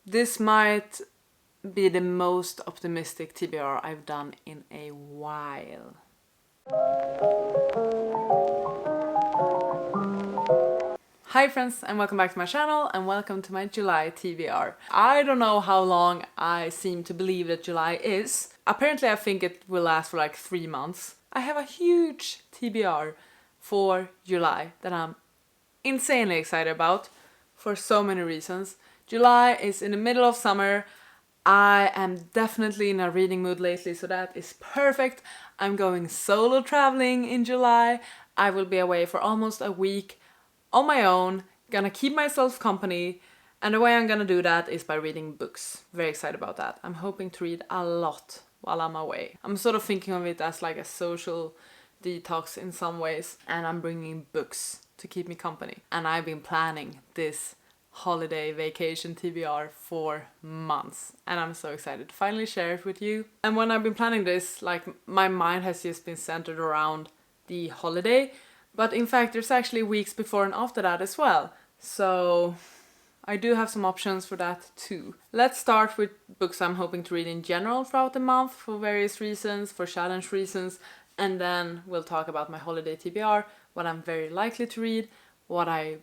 This might be the most optimistic TBR I've done in a while. Hi friends, and welcome back to my channel, and welcome to my July TBR. I don't know how long I seem to believe that July is. Apparently I think it will last for like 3 months. I have a huge TBR for July that I'm insanely excited about for so many reasons. July is in the middle of summer. I am definitely in a reading mood lately, so that is perfect. I'm going solo traveling in July. I will be away for almost a week on my own, gonna keep myself company, and the way I'm gonna do that is by reading books. Very excited about that. I'm hoping to read a lot while I'm away. I'm sort of thinking of it as like a social detox in some ways, and I'm bringing books to keep me company. And I've been planning this holiday vacation TBR for months, and I'm so excited to finally share it with you. And when I've been planning this, like, my mind has just been centered around the holiday, but in fact there's actually weeks before and after that as well, so I do have some options for that too. Let's start with books I'm hoping to read in general throughout the month for various reasons, for challenge reasons, and then we'll talk about my holiday TBR, what I'm very likely to read, what I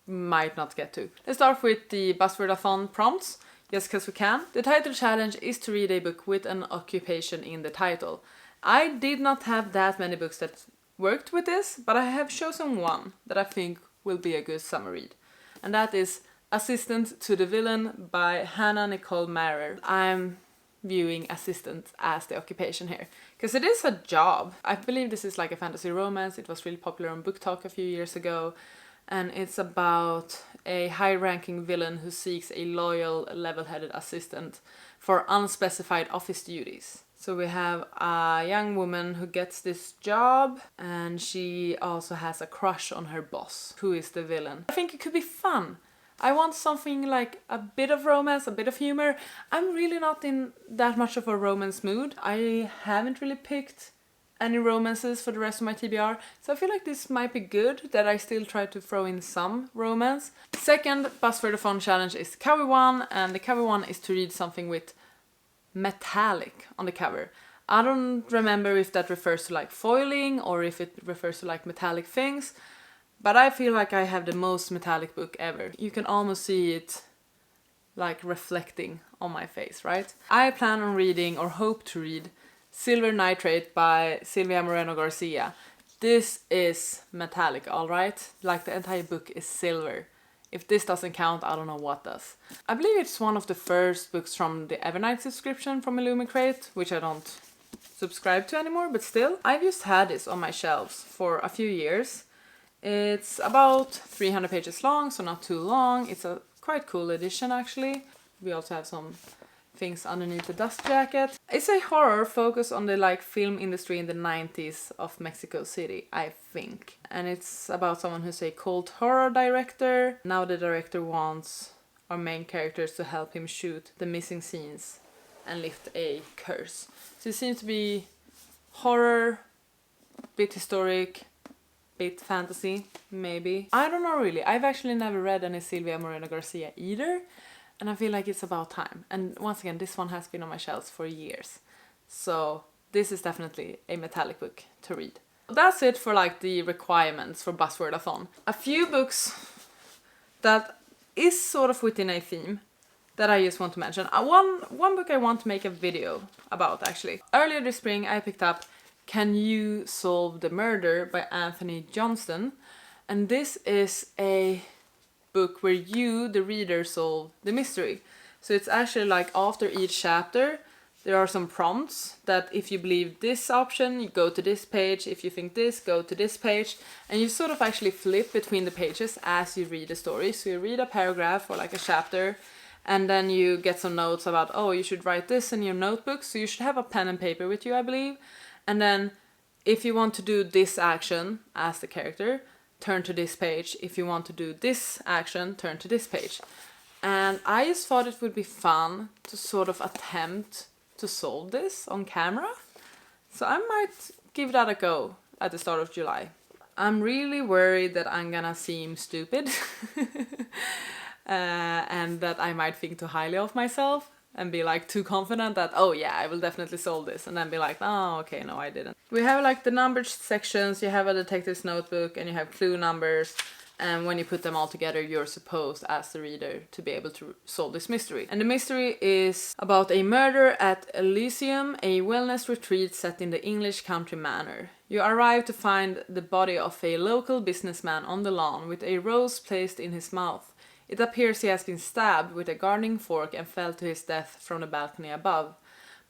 might not get to. Let's start with the Buzzwordathon prompts, just because we can. The title challenge is to read a book with an occupation in the title. I did not have that many books that worked with this, but I have chosen one that I think will be a good summer read. And that is Assistant to the Villain by Hannah Nicole Marer. I'm viewing assistant as the occupation here, because it is a job. I believe this is like a fantasy romance. It was really popular on Book Talk a few years ago. And it's about a high-ranking villain who seeks a loyal, level-headed assistant for unspecified office duties. So we have a young woman who gets this job, and she also has a crush on her boss, who is the villain. I think it could be fun. I want something like a bit of romance, a bit of humor. I'm really not in that much of a romance mood. I haven't really picked any romances for the rest of my TBR, so I feel like this might be good that I still try to throw in some romance. Second Buzzwordathon challenge is cover one, and the cover one is to read something with metallic on the cover. I don't remember if that refers to like foiling or if it refers to like metallic things, but I feel like I have the most metallic book ever. You can almost see it like reflecting on my face, right? I plan on reading, or hope to read, Silver Nitrate by Silvia Moreno Garcia. This is metallic, alright? Like, the entire book is silver. If this doesn't count, I don't know what does. I believe it's one of the first books from the Evernight subscription from Illumicrate, which I don't subscribe to anymore, but still. I've just had this on my shelves for a few years. It's about 300 pages long, so not too long. It's a quite cool edition, actually. We also have some things underneath the dust jacket. It's a horror focused on the like film industry in the 90s of Mexico City, I think. And it's about someone who's a cult horror director. Now the director wants our main characters to help him shoot the missing scenes and lift a curse. So it seems to be horror, bit historic, bit fantasy, maybe. I don't know really. I've actually never read any Silvia Moreno Garcia either. And I feel like it's about time. And once again, this one has been on my shelves for years. So this is definitely a metallic book to read. That's it for like the requirements for Buzzwordathon. A few books that is sort of within a theme that I just want to mention. One book I want to make a video about, actually. Earlier this spring I picked up Can You Solve the Murder by Anthony Johnston. And this is a book where you, the reader, solve the mystery. So it's actually like after each chapter there are some prompts that if you believe this option, you go to this page, if you think this, go to this page, and you sort of actually flip between the pages as you read the story. So you read a paragraph or like a chapter, and then you get some notes about, oh, you should write this in your notebook, so you should have a pen and paper with you, I believe. And then if you want to do this action as the character, turn to this page. If you want to do this action, turn to this page. And I just thought it would be fun to sort of attempt to solve this on camera. So I might give that a go at the start of July. I'm really worried that I'm gonna seem stupid. and that I might think too highly of myself and be like too confident that, oh yeah, I will definitely solve this, and then be like, oh okay, no, I didn't. We have like the numbered sections, you have a detective's notebook, and you have clue numbers, and when you put them all together, you're supposed as the reader to be able to solve this mystery. And the mystery is about a murder at Elysium, a wellness retreat set in the English country manor. You arrive to find the body of a local businessman on the lawn with a rose placed in his mouth. It appears he has been stabbed with a gardening fork and fell to his death from the balcony above.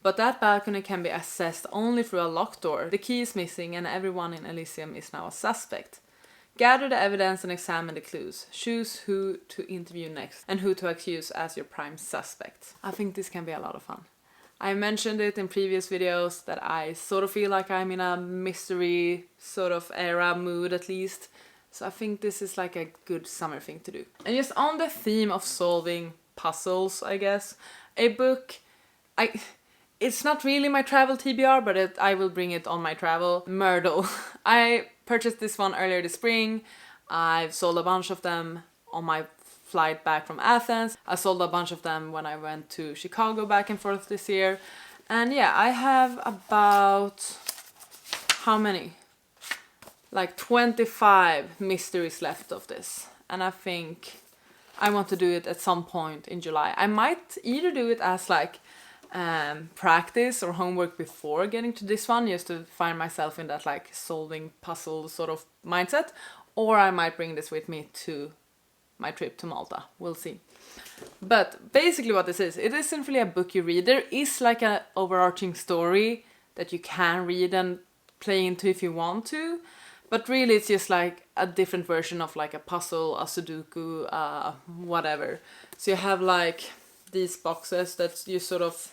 But that balcony can be accessed only through a locked door. The key is missing and everyone in Elysium is now a suspect. Gather the evidence and examine the clues. Choose who to interview next and who to accuse as your prime suspect. I think this can be a lot of fun. I mentioned it in previous videos that I sort of feel like I'm in a mystery sort of era mood at least. So I think this is like a good summer thing to do. And just on the theme of solving puzzles, I guess, a book, it's not really my travel TBR, but I will bring it on my travel. Myrtle. I purchased this one earlier this spring. I've sold a bunch of them on my flight back from Athens. I sold a bunch of them when I went to Chicago back and forth this year. And yeah, I have about, how many? Like 25 mysteries left of this. And I think I want to do it at some point in July. I might either do it as like practice or homework before getting to this one, just to find myself in that like solving puzzle sort of mindset, or I might bring this with me to my trip to Malta. We'll see. But basically what this is, it isn't really a book you read. There is like an overarching story that you can read and play into if you want to, but really it's just like a different version of like a puzzle, a Sudoku, whatever. So you have like these boxes that you sort of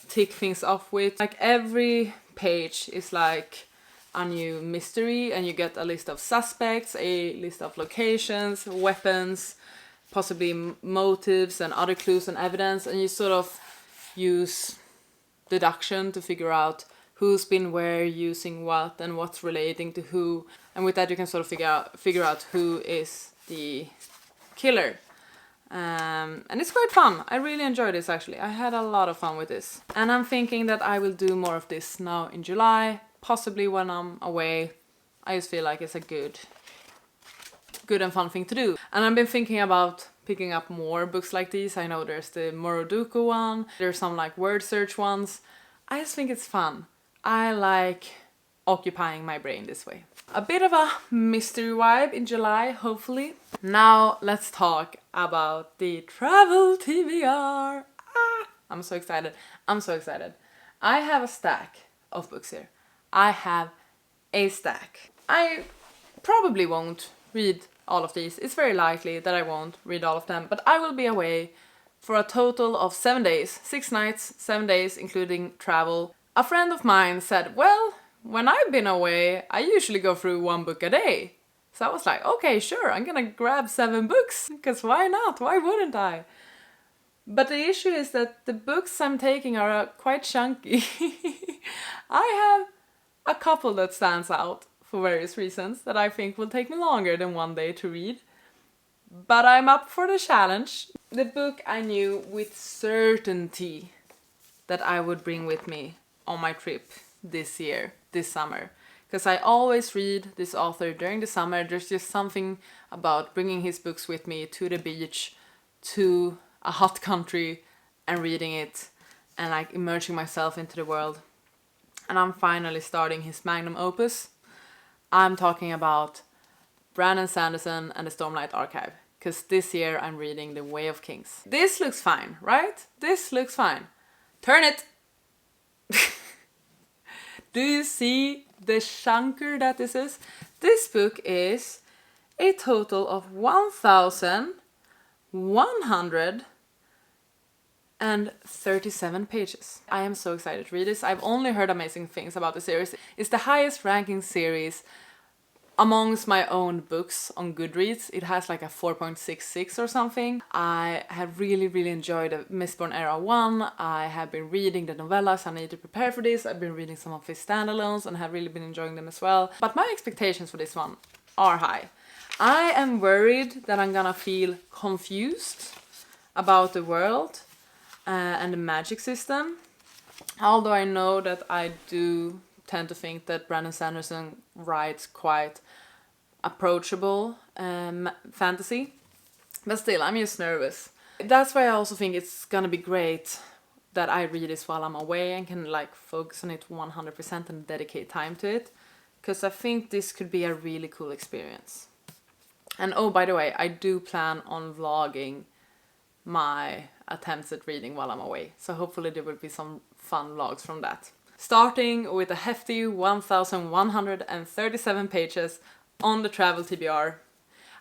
tick things off with. Like every page is like a new mystery, and you get a list of suspects, a list of locations, weapons, possibly motives and other clues and evidence, and you sort of use deduction to figure out who's been where, using what, and what's relating to who, and with that you can sort of figure out who is the killer. And it's quite fun. I really enjoyed this actually. I had a lot of fun with this. And I'm thinking that I will do more of this now in July, possibly when I'm away. I just feel like it's a good and fun thing to do. And I've been thinking about picking up more books like these. I know there's the Moroduku one, there's some like word search ones. I just think it's fun. I like occupying my brain this way. A bit of a mystery vibe in July, hopefully. Now let's talk about the travel TBR. I'm so excited. I'm so excited. I have a stack of books here. I have a stack. I probably won't read all of these. It's very likely that I won't read all of them, but I will be away for a total of 7 days, 6 nights, 7 days, including travel. A friend of mine said, well, when I've been away, I usually go through 1 book a day. So I was like, okay, sure, I'm gonna grab 7 books, because why not? Why wouldn't I? But the issue is that the books I'm taking are quite chunky. I have a couple that stands out for various reasons that I think will take me longer than 1 day to read. But I'm up for the challenge. The book I knew with certainty that I would bring with me on my trip this year, this summer. Because I always read this author during the summer. There's just something about bringing his books with me to the beach, to a hot country, and reading it and like immersing myself into the world. And I'm finally starting his magnum opus. I'm talking about Brandon Sanderson and the Stormlight Archive. Because this year I'm reading The Way of Kings. This looks fine, right? This looks fine. Turn it! Do you see the chunker that this is? This book is a total of 1,137 pages. I am so excited to read this. I've only heard amazing things about the series. It's the highest ranking series amongst my own books on Goodreads. It has like a 4.66 or something. I have really enjoyed the Mistborn Era 1. I have been reading the novellas. I need to prepare for this. I've been reading some of his standalones and have really been enjoying them as well. But my expectations for this one are high. I am worried that I'm gonna feel confused about the world and the magic system. Although I know that I do tend to think that Brandon Sanderson writes quite approachable fantasy. But still, I'm just nervous. That's why I also think it's gonna be great that I read this while I'm away and can like focus on it 100% and dedicate time to it. Because I think this could be a really cool experience. And oh, by the way, I do plan on vlogging my attempts at reading while I'm away. So hopefully there will be some fun vlogs from that. Starting with a hefty 1,137 pages on the travel TBR.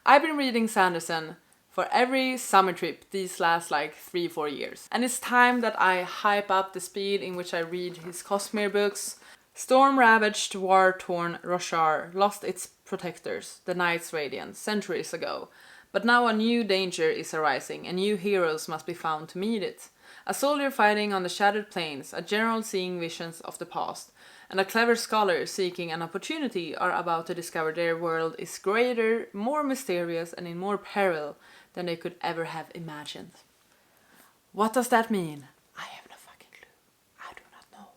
I've been reading Sanderson for every summer trip these last like 3-4 years. And it's time that I hype up the speed in which I read his Cosmere books. Storm-ravaged, war-torn Roshar lost its protectors, the Knight's Radiance, centuries ago. But now a new danger is arising, and new heroes must be found to meet it. A soldier fighting on the shattered plains, a general seeing visions of the past, and a clever scholar seeking an opportunity are about to discover their world is greater, more mysterious, and in more peril than they could ever have imagined. What does that mean? I have no fucking clue. I do not know.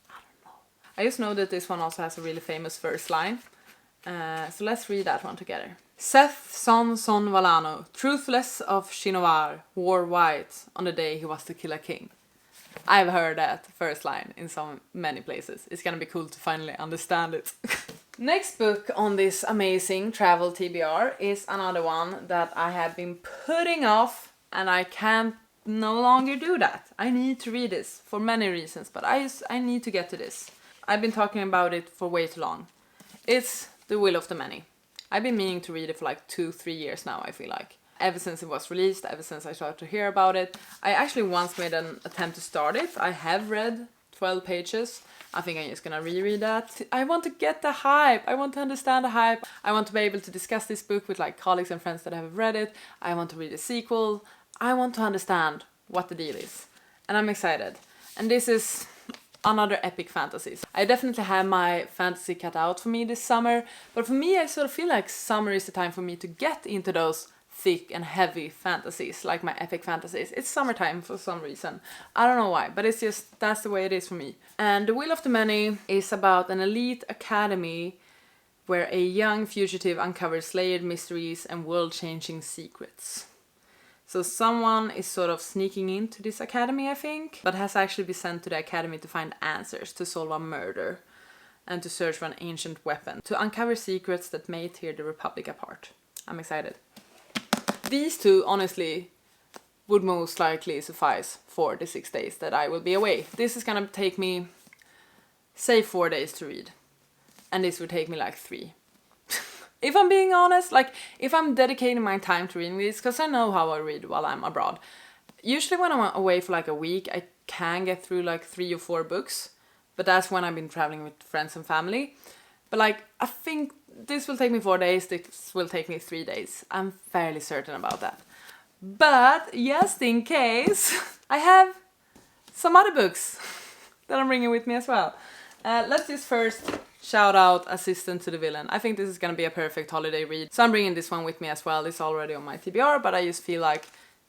I don't know. I just know that this one also has a really famous first line. So let's read that one together. Seth Son Valano, truthless of Shinovar, wore white on the day he was to kill a king. I've heard that first line in so many places. It's gonna be cool to finally understand it. Next book on this amazing travel TBR is another one that I have been putting off, and I can't no longer do that. I need to read this for many reasons, but I need to get to this. I've been talking about it for way too long. It's The Will of the Many. I've been meaning to read it for like 2-3 years now, I feel like. Ever since it was released, ever since I started to hear about it. I actually once made an attempt to start it. I have read 12 pages. I think I'm just gonna reread that. I want to get the hype. I want to understand the hype. I want to be able to discuss this book with like colleagues and friends that have read it. I want to read the sequel. I want to understand what the deal is. And I'm excited. And this is another epic fantasies. I definitely have my fantasy cut out for me this summer, but for me I sort of feel like summer is the time for me to get into those thick and heavy fantasies, like my epic fantasies. It's summertime for some reason. I don't know why, but it's just, that's the way it is for me. And The Will of the Many is about an elite academy where a young fugitive uncovers layered mysteries and world-changing secrets. So someone is sort of sneaking into this academy, I think, but has actually been sent to the academy to find answers, to solve a murder, and to search for an ancient weapon, to uncover secrets that may tear the Republic apart. I'm excited. These two, honestly, would most likely suffice for the 6 days that I will be away. This is gonna take me, say, 4 days to read. And this would take me like 3. If I'm being honest, like, if I'm dedicating my time to reading these, because I know how I read while I'm abroad. Usually when I'm away for like a week, I can get through like 3 or 4 books. But that's when I've been traveling with friends and family. But like, I think this will take me 4 days, this will take me 3 days. I'm fairly certain about that. But just in case, I have some other books that I'm bringing with me as well. Let's just first shout out Assistant to the Villain. I think this is gonna be a perfect holiday read. So I'm bringing this one with me as well. It's already on my TBR, but I just feel like,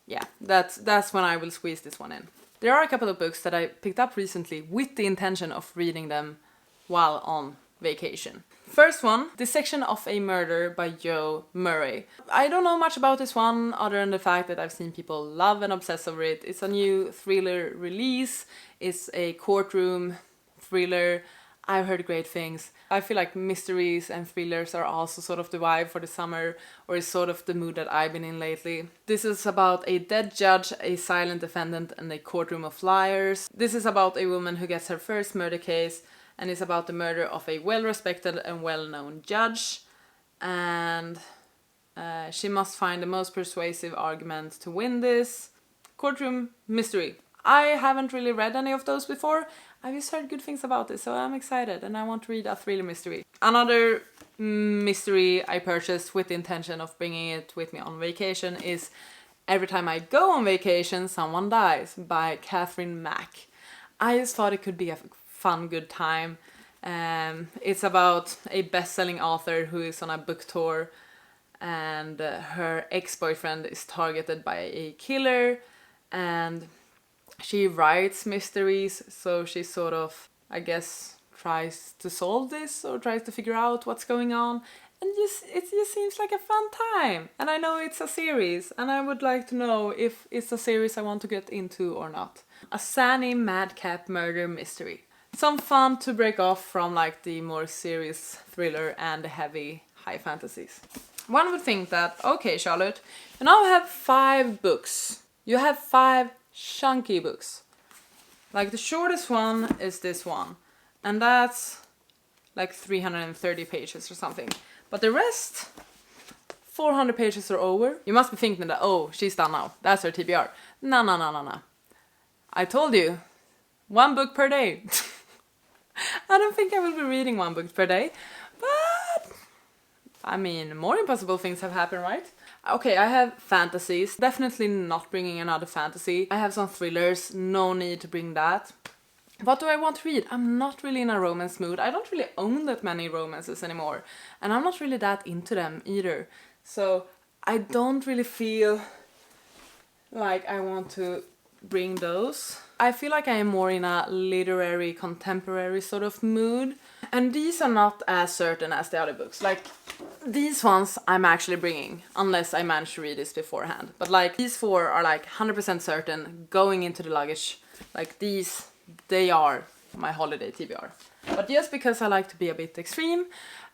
yeah, that's when I will squeeze this one in. There are a couple of books that I picked up recently with the intention of reading them while on vacation. First one, Dissection of a Murder by Joe Murray. I don't know much about this one other than the fact that I've seen people love and obsess over it. It's a new thriller release. It's a courtroom thriller. I've heard great things. I feel like mysteries and thrillers are also sort of the vibe for the summer, or is sort of the mood that I've been in lately. This is about a dead judge, a silent defendant, and a courtroom of liars. This is about a woman who gets her first murder case, and it's about the murder of a well-respected and well-known judge. And she must find the most persuasive argument to win this. Courtroom mystery. I haven't really read any of those before. I've just heard good things about this, so I'm excited and I want to read a thriller mystery. Another mystery I purchased with the intention of bringing it with me on vacation is Every Time I Go on Vacation, Someone Dies by Catherine Mack. I just thought it could be a fun, good time. It's about a best-selling author who is on a book tour and her ex-boyfriend is targeted by a killer, and she writes mysteries, so she sort of, I guess, tries to solve this or tries to figure out what's going on. And it just seems like a fun time. And I know it's a series, and I would like to know if it's a series I want to get into or not. A zany madcap murder mystery. Some fun to break off from like the more serious thriller and the heavy high fantasies. One would think that, okay, Charlotte, you now have 5 books. You have 5 chunky books. Like the shortest one is this one, and that's like 330 pages or something. But the rest, 400 pages or over. You must be thinking that, oh, she's done now. That's her TBR. No. I told you, 1 book per day. I don't think I will be reading 1 book per day, but I mean, more impossible things have happened, right? Okay, I have fantasies. Definitely not bringing another fantasy. I have some thrillers. No need to bring that. What do I want to read? I'm not really in a romance mood. I don't really own that many romances anymore. And I'm not really that into them either. So I don't really feel like I want to bring those. I feel like I am more in a literary, contemporary sort of mood. And these are not as certain as the other books. Like, these ones I'm actually bringing, unless I manage to read this beforehand. But like, these 4 are like 100% certain going into the luggage. Like these, they are my holiday TBR. But just because I like to be a bit extreme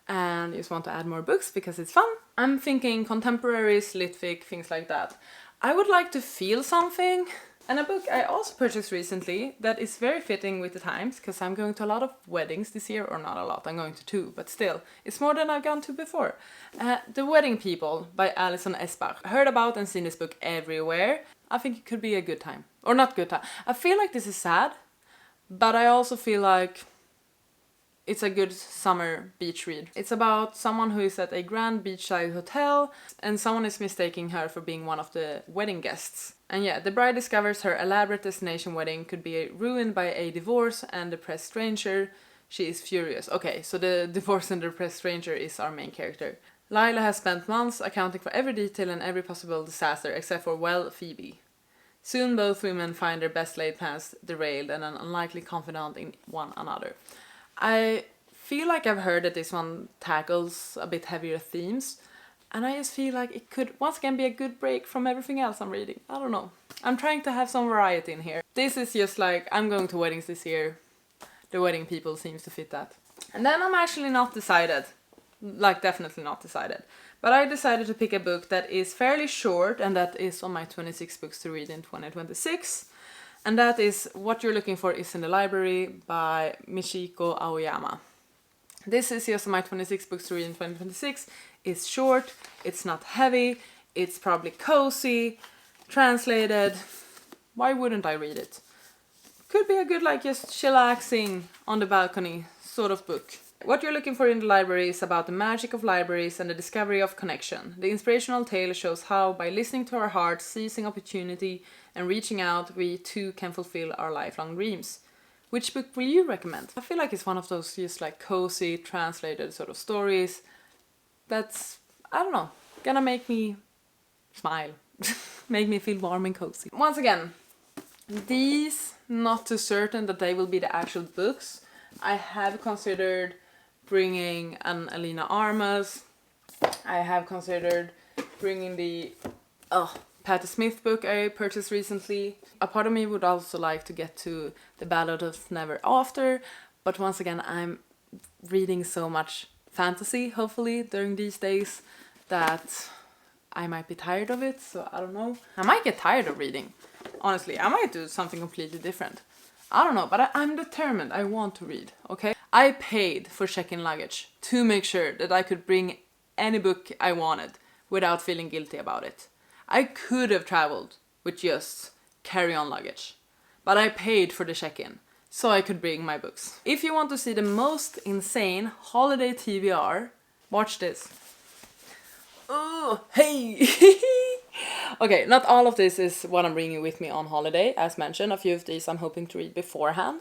and just want to add more books because it's fun, I'm thinking contemporaries, litfic, things like that. I would like to feel something. And a book I also purchased recently that is very fitting with the times, because I'm going to a lot of weddings this year, or not a lot, I'm going to 2, but still, it's more than I've gone to before. The Wedding People by Alison Esbach. I heard about and seen this book everywhere. I think it could be a good time. Or not good time. I feel like this is sad, but I also feel like it's a good summer beach read. It's about someone who is at a grand beachside hotel and someone is mistaking her for being one of the wedding guests. And yeah, the bride discovers her elaborate destination wedding could be ruined by a divorce and the depressed stranger. She is furious. Okay, so the divorce and the depressed stranger is our main character. Lila has spent months accounting for every detail and every possible disaster except for, well, Phoebe. Soon both women find their best laid plans derailed and an unlikely confidant in one another. I feel like I've heard that this one tackles a bit heavier themes, and I just feel like it could once again be a good break from everything else I'm reading. I don't know. I'm trying to have some variety in here. This is just like, I'm going to weddings this year. The Wedding People seems to fit that. And then I'm actually not decided. Like, definitely not decided. But I decided to pick a book that is fairly short and that is on my 26 books to read in 2026. And that is What You're Looking For Is in the Library by Michiko Aoyama. This is just my 26 books to read in 2026. It's short, it's not heavy, it's probably cozy, translated. Why wouldn't I read it? Could be a good, like, just chillaxing on the balcony sort of book. What You're Looking For in the Library is about the magic of libraries and the discovery of connection. The inspirational tale shows how, by listening to our hearts, seizing opportunity, and reaching out, we too can fulfill our lifelong dreams. Which book will you recommend? I feel like it's one of those just like cozy, translated sort of stories that's, I don't know, gonna make me smile. Make me feel warm and cozy. Once again, these, not too certain that they will be the actual books. I have considered bringing an Alina Armas. I have considered bringing the Patti Smith book I purchased recently. A part of me would also like to get to The Ballad of Never After, but once again I'm reading so much fantasy, hopefully, during these days that I might be tired of it, so I don't know. I might get tired of reading, honestly. I might do something completely different. I don't know, but I'm determined. I want to read, okay? I paid for check-in luggage to make sure that I could bring any book I wanted without feeling guilty about it. I could have traveled with just carry-on luggage, but I paid for the check-in so I could bring my books. If you want to see the most insane holiday TBR, watch this. Oh, hey! Okay, not all of this is what I'm bringing with me on holiday. As mentioned, a few of these I'm hoping to read beforehand.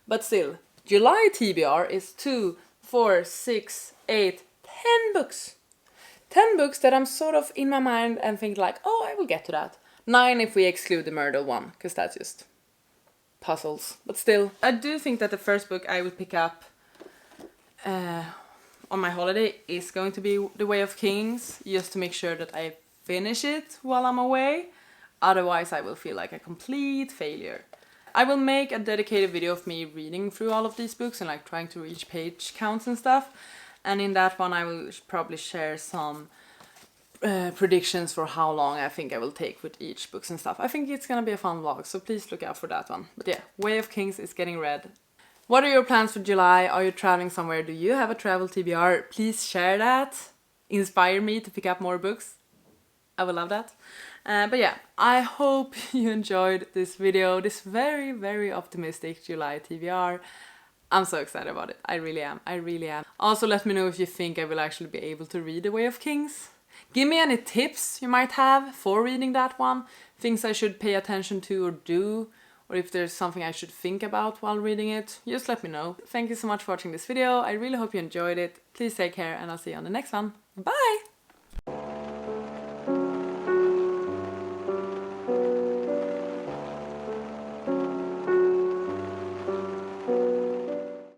But still, July TBR is 2, 4, 6, 8, 10 books. 10 books that I'm sort of in my mind and think like, oh, I will get to that. 9 if we exclude the Myrtle one, because that's just puzzles. But still, I do think that the first book I will pick up on my holiday is going to be The Way of Kings, just to make sure that I finish it while I'm away. Otherwise, I will feel like a complete failure. I will make a dedicated video of me reading through all of these books and like trying to reach page counts and stuff. And in that one I will probably share some predictions for how long I think I will take with each books and stuff. I think it's gonna be a fun vlog, so please look out for that one. But yeah, Way of Kings is getting read. What are your plans for July? Are you traveling somewhere? Do you have a travel TBR? Please share that. Inspire me to pick up more books. I would love that. But yeah, I hope you enjoyed this video, this very, very optimistic July TBR. I'm so excited about it. I really am. I really am. Also, let me know if you think I will actually be able to read The Way of Kings. Give me any tips you might have for reading that one. Things I should pay attention to or do. Or if there's something I should think about while reading it. Just let me know. Thank you so much for watching this video. I really hope you enjoyed it. Please take care and I'll see you on the next one. Bye!